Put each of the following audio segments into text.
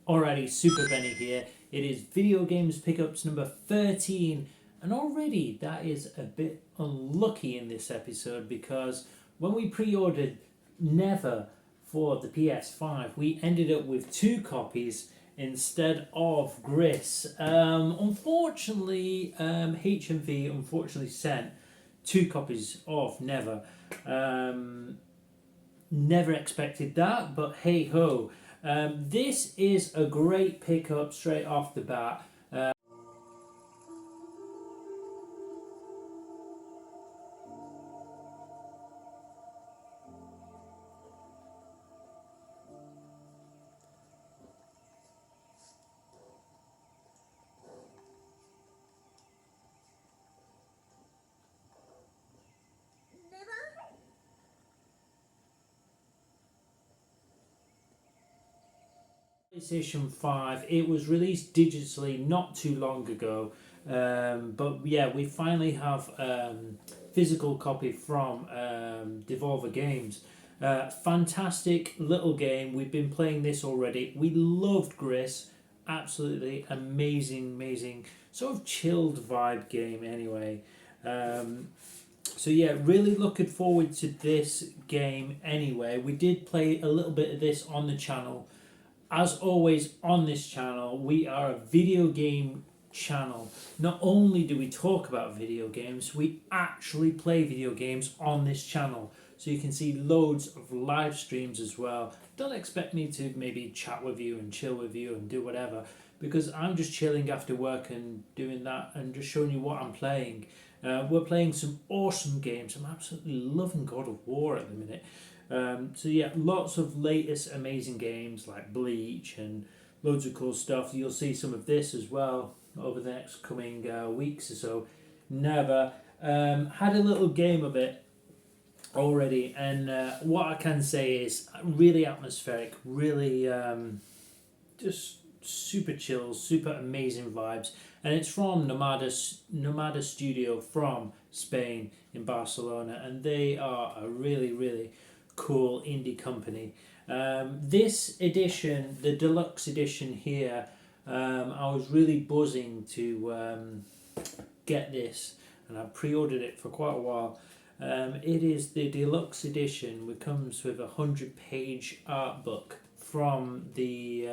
Alrighty, Super Benny here. It is Video Games Pickups number 13, and already that is a bit unlucky in this episode because when we pre-ordered Never for the PS5, we ended up with 2 copies instead of Gris. Unfortunately, HMV unfortunately sent 2 copies of Never. Never expected that, but hey ho. This is a great pickup straight off the bat. PlayStation 5, it was released digitally not too long ago, but yeah, we finally have physical copy from Devolver Games. Fantastic little game. We've been playing this already. We loved Gris. Absolutely amazing sort of chilled vibe game anyway. So yeah, really looking forward to this game anyway. We did play a little bit of this on the channel. As always on this channel, we are a video game channel. Not only do we talk about video games, we actually play video games on this channel. So you can see loads of live streams as well. Don't expect me to maybe chat with you and chill with you and do whatever, because I'm just chilling after work and doing that and just showing you what I'm playing. We're playing some awesome games. I'm absolutely loving God of War at the minute. So yeah, lots of latest amazing games like Bleach and loads of cool stuff. You'll see some of this as well over the next coming weeks or so. Never had a little game of it already, and what I can say is really atmospheric, really just super chill, super amazing vibes, and it's from Nomada Studio from Spain in Barcelona, and they are a really cool indie company. This edition, the deluxe edition here, I was really buzzing to get this, and I pre-ordered it for quite a while. It is the deluxe edition, which comes with a 100-page art book from the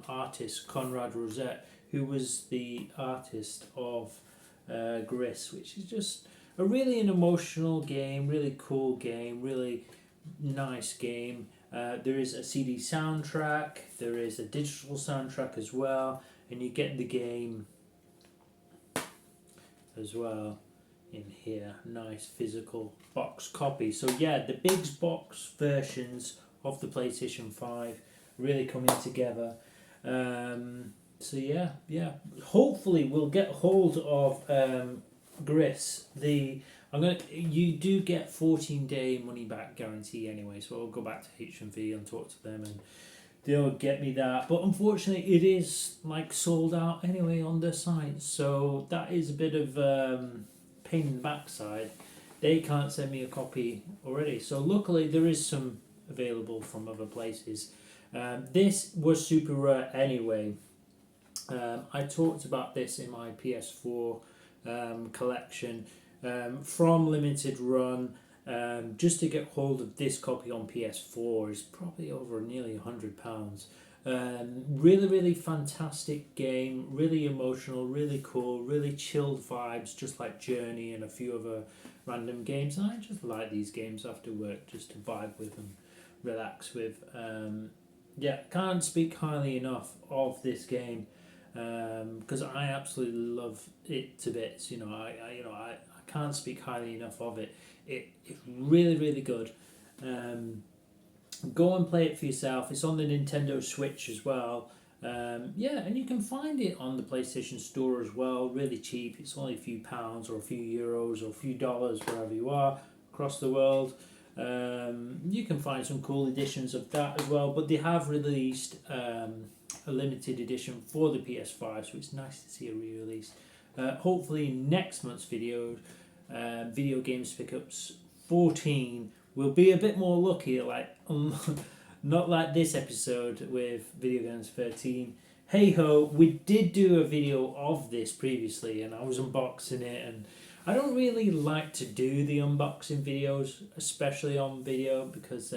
artist Conrad Rosette, who was the artist of Gris, which is just a really an emotional game, really cool game, really nice game. There is a CD soundtrack, there is a digital soundtrack as well, and you get the game as well in here. Nice physical box copy. So yeah, the big box versions of the PlayStation 5 really coming together. So yeah, hopefully we'll get hold of Gris. You do get 14-day money back guarantee anyway, so I'll go back to HMV and talk to them and they'll get me that. But unfortunately it is like sold out anyway on their site, so that is a bit of pain in the backside. They can't send me a copy already, so luckily there is some available from other places. This was super rare anyway. I talked about this in my PS4 collection. From limited run, just to get hold of this copy on PS4 is probably over nearly £100. Really fantastic game, really emotional, really cool, really chilled vibes, just like Journey and a few other random games. And I just like these games after work, just to vibe with and relax with. Yeah, can't speak highly enough of this game, because I absolutely love it to bits. I can't speak highly enough of it. It's really good. Go and play it for yourself. It's on the Nintendo Switch as well. Yeah, and you can find it on the PlayStation Store as well, really cheap. It's only a few pounds or a few euros or a few dollars wherever you are across the world. You can find some cool editions of that as well, but they have released a limited edition for the PS5, so it's nice to see a re-release. Hopefully next month's video Games Pickups 14 will be a bit more lucky, like Not like this episode with Video Games 13. Hey ho, we did do a video of this previously and I was unboxing it, and I don't really like to do the unboxing videos, especially on video, because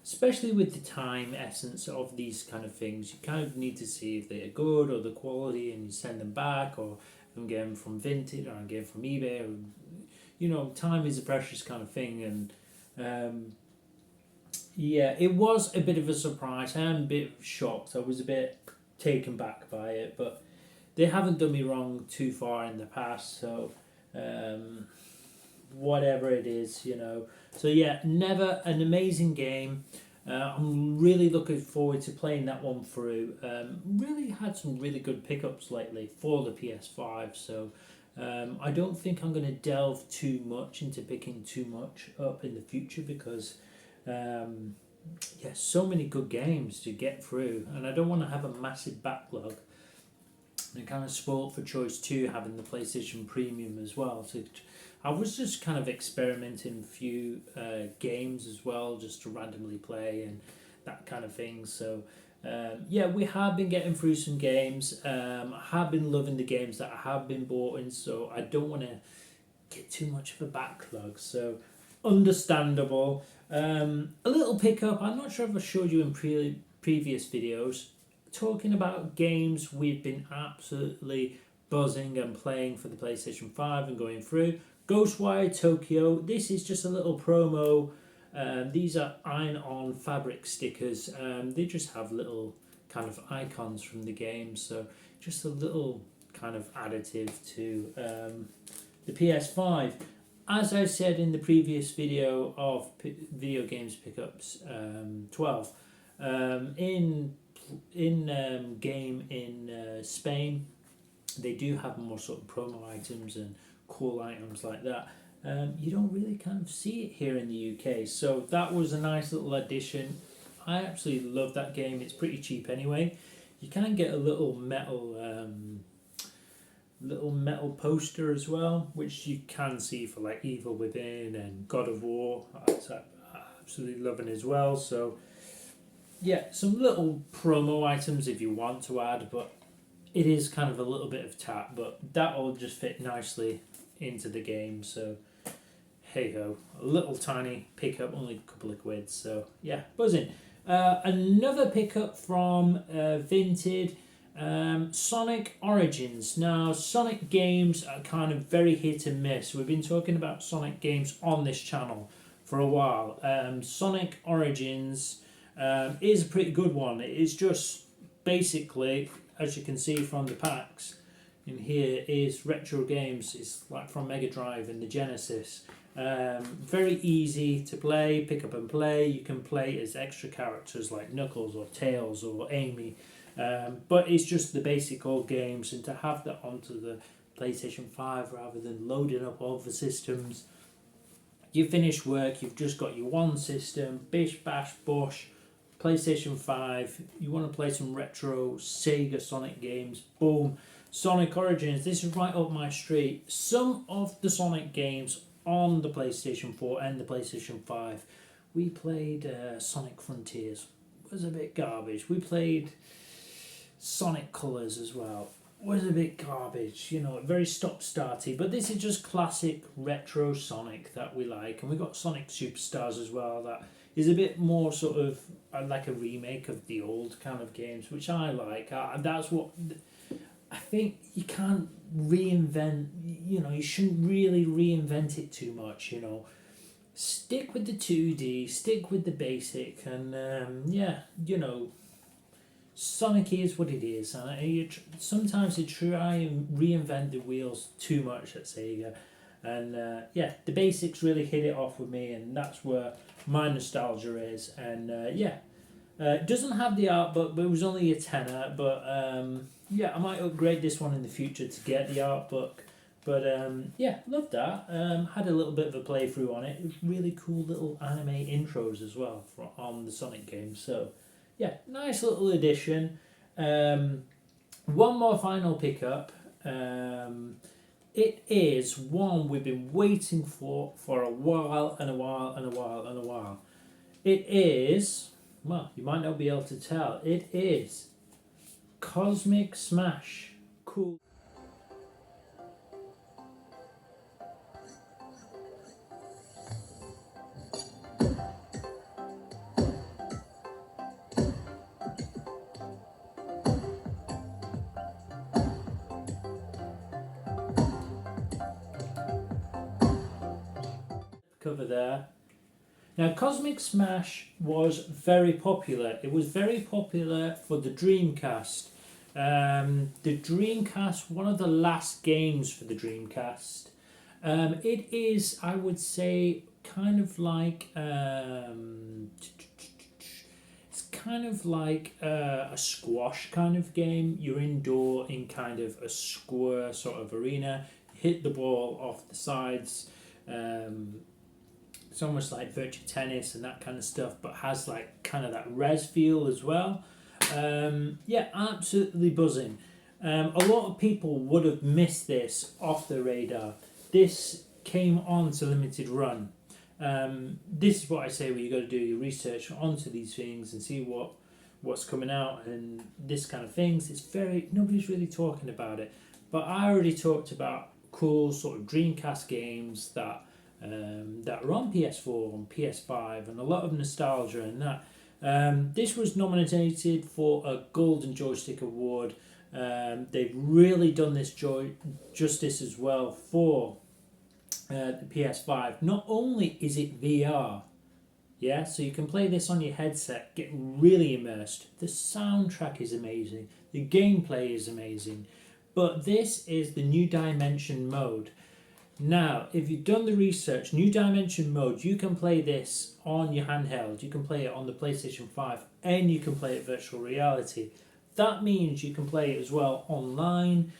especially with the time essence of these kind of things, you kind of need to see if they're good or the quality, and you send them back, or I'm getting them from Vinted, or I'm getting from eBay, or, you know, time is a precious kind of thing. And yeah, it was a bit of a surprise. I am a bit shocked. I was a bit taken back by it, but they haven't done me wrong too far in the past, so whatever it is, you know. So yeah, Never, an amazing game. I'm really looking forward to playing that one through. Really had some really good pickups lately for the PS5, so I don't think I'm going to delve too much into picking too much up in the future, because yeah, so many good games to get through, and I don't want to have a massive backlog. And kind of spoiled for choice too, having the PlayStation Premium as well. So I was just kind of experimenting a few games as well, just to randomly play and that kind of thing. So yeah, we have been getting through some games. I have been loving the games that I have been bought in, so I don't want to get too much of a backlog. So understandable. A little pickup. I'm not sure if I showed you in previous videos, talking about games we've been absolutely buzzing and playing for the PlayStation 5 and going through. Ghostwire Tokyo. This is just a little promo. These are iron-on fabric stickers. They just have little kind of icons from the game, so just a little kind of additive to the PS5. As I said in the previous video of video games pickups 12, in game in Spain, they do have more sort of promo items and cool items like that. You don't really kind of see it here in the UK, so that was a nice little addition. I absolutely love that game. It's pretty cheap anyway. You can get a little metal poster as well, which you can see for like Evil Within and God of War. That's absolutely loving as well. So yeah, some little promo items if you want to add, but it is kind of a little bit of tap, but that'll just fit nicely into the game. So hey ho, a little tiny pickup, only a couple of quid. So yeah, buzzing. Another pickup from Vinted, Sonic Origins. Now, Sonic games are kind of very hit and miss. We've been talking about Sonic games on this channel for a while. Sonic Origins is a pretty good one. It's just basically, as you can see from the packs in here, is retro games. It's like from Mega Drive and the Genesis. Very easy to play, pick up and play. You can play as extra characters like Knuckles or Tails or Amy, but it's just the basic old games, and to have that onto the PlayStation 5 rather than loading up all the systems. You finish work, you've just got your one system, bish bash bosh, PlayStation 5, you want to play some retro Sega Sonic games, boom, Sonic Origins. This is right up my street. Some of the Sonic games on the PlayStation 4 and the PlayStation 5, we played Sonic Frontiers. It was a bit garbage. We played Sonic Colors as well. It was a bit garbage, you know, very stop-starty. But this is just classic retro Sonic that we like. And we got Sonic Superstars as well, that is a bit more sort of like a remake of the old kind of games, which I like. That's what I think. You can't reinvent, you know, you shouldn't really reinvent it too much, you know. Stick with the 2D, stick with the basic, and yeah, you know, Sonic is what it is. Sometimes they try and reinvent the wheels too much at Sega, and yeah, the basics really hit it off with me, and that's where my nostalgia is. And yeah, it doesn't have the art book, but it was only a tenner. But yeah, I might upgrade this one in the future to get the art book. But yeah, loved that. Had a little bit of a playthrough on it. It was really cool little anime intros as well on the Sonic games. So yeah, nice little addition. One more final pickup. It is one we've been waiting for a while and a while and a while and a while. It is well, you might not be able to tell. It is Cosmic Smash. Cool. Cover there. Now, Cosmic Smash was very popular. It was very popular for the Dreamcast. The Dreamcast, one of the last games for the Dreamcast. It is, I would say, kind of like it's kind of like a squash kind of game. You're indoor in kind of a square sort of arena. Hit the ball off the sides. It's almost like virtual tennis and that kind of stuff, but has like kind of that res feel as well. Yeah, absolutely buzzing. A lot of people would have missed this off the radar. This came on to limited run. This is what I say where you got to do your research onto these things and see what's coming out and this kind of things. It's very, nobody's really talking about it, but I already talked about cool sort of Dreamcast games that are on PS4, on ps5, and a lot of nostalgia and that. This was nominated for a Golden Joystick Award. They've really done this justice as well for the PS5. Not only is it VR, yeah, so you can play this on your headset, get really immersed. The soundtrack is amazing, the gameplay is amazing, but this is the New Dimension mode. Now, if you've done the research, New Dimension mode, you can play this on your handheld, you can play it on the PlayStation 5, and you can play it virtual reality. That means you can play it as well online.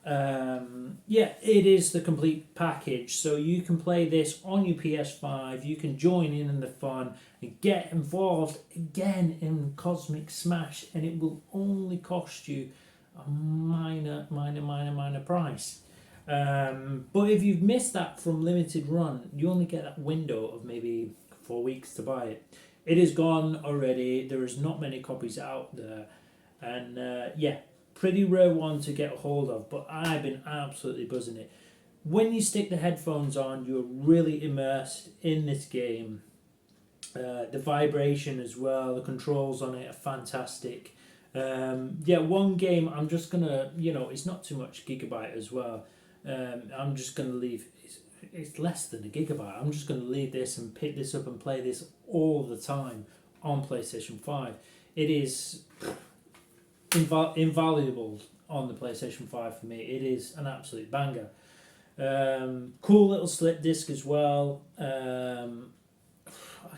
Yeah, it is the complete package. So you can play this on your PS5, you can join in the fun and get involved again in Cosmic Smash, and it will only cost you a minor price. But if you've missed that from limited run, you only get that window of maybe 4 weeks to buy it. It is gone already. There is not many copies out there, and yeah, pretty rare one to get a hold of. But I've been absolutely buzzing it. When you stick the headphones on, you're really immersed in this game. The vibration as well, the controls on it are fantastic. Yeah, one game I'm just gonna, it's not too much gigabyte as well. I'm just going to leave, it's less than a gigabyte. I'm just going to leave this and pick this up and play this all the time on PlayStation 5. It is invaluable on the PlayStation 5 for me. It is an absolute banger. Cool little slip disc as well. I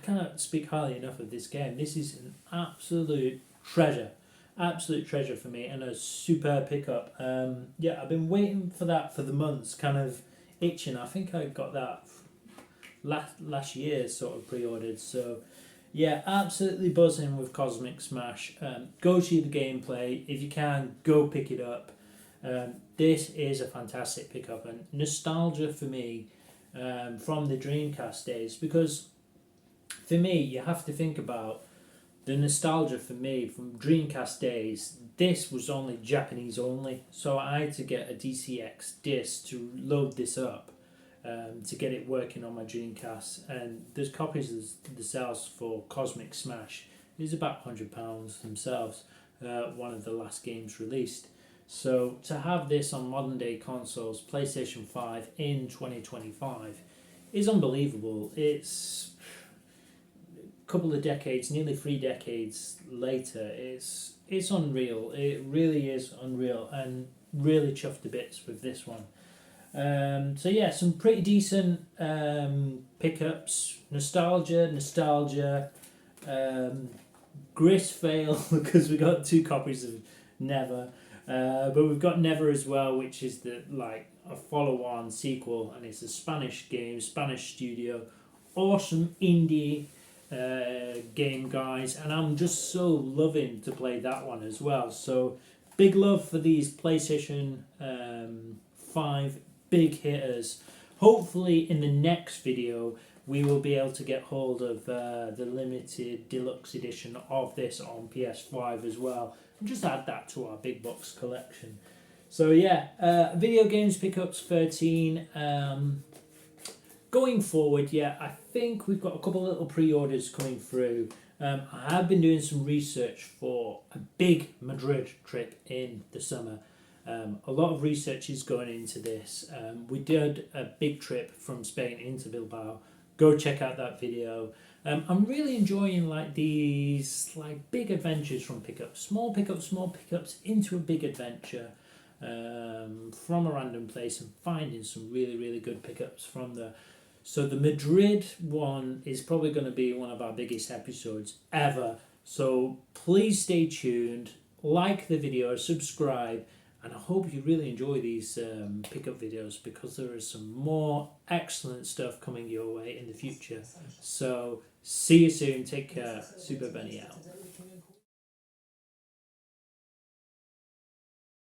cannot speak highly enough of this game. This is an absolute treasure. Absolute treasure for me, and a superb pickup. Yeah, I've been waiting for that for the months, kind of itching. I think I got that last year, sort of pre-ordered. So yeah, absolutely buzzing with Cosmic Smash. Go see the gameplay if you can. Go pick it up. This is a fantastic pickup and nostalgia for me from the Dreamcast days, because for me you have to think about the nostalgia for me from Dreamcast days. This was only Japanese only, so I had to get a DCX disc to load this up to get it working on my Dreamcast. And there's copies of themselves for Cosmic Smash. It's about £100 themselves, one of the last games released. So to have this on modern day consoles, PlayStation 5 in 2025, is unbelievable. It's couple of decades, nearly 3 decades later, it's unreal. It really is unreal, and really chuffed to bits with this one. So yeah, some pretty decent pickups. Nostalgia. Gris fail because we got 2 copies of Never, but we've got Never as well, which is a follow-on sequel, and it's a Spanish game, Spanish studio, awesome indie game, guys, and I'm just so loving to play that one as well. So big love for these PlayStation 5 big hitters. Hopefully in the next video we will be able to get hold of the limited deluxe edition of this on PS5 as well, and just add that to our big box collection. So yeah, video games pickups 13. Going forward, yeah, I think we've got a couple of little pre-orders coming through. I have been doing some research for a big Madrid trip in the summer. A lot of research is going into this. We did a big trip from Spain into Bilbao. Go check out that video. I'm really enjoying like these like big adventures from pickups, small pickups into a big adventure from a random place, and finding some really good pickups from there. So the Madrid one is probably going to be one of our biggest episodes ever. So please stay tuned, like the video, subscribe, and I hope you really enjoy these pickup videos, because there is some more excellent stuff coming your way in the future. So see you soon. Take care. Super Benny out.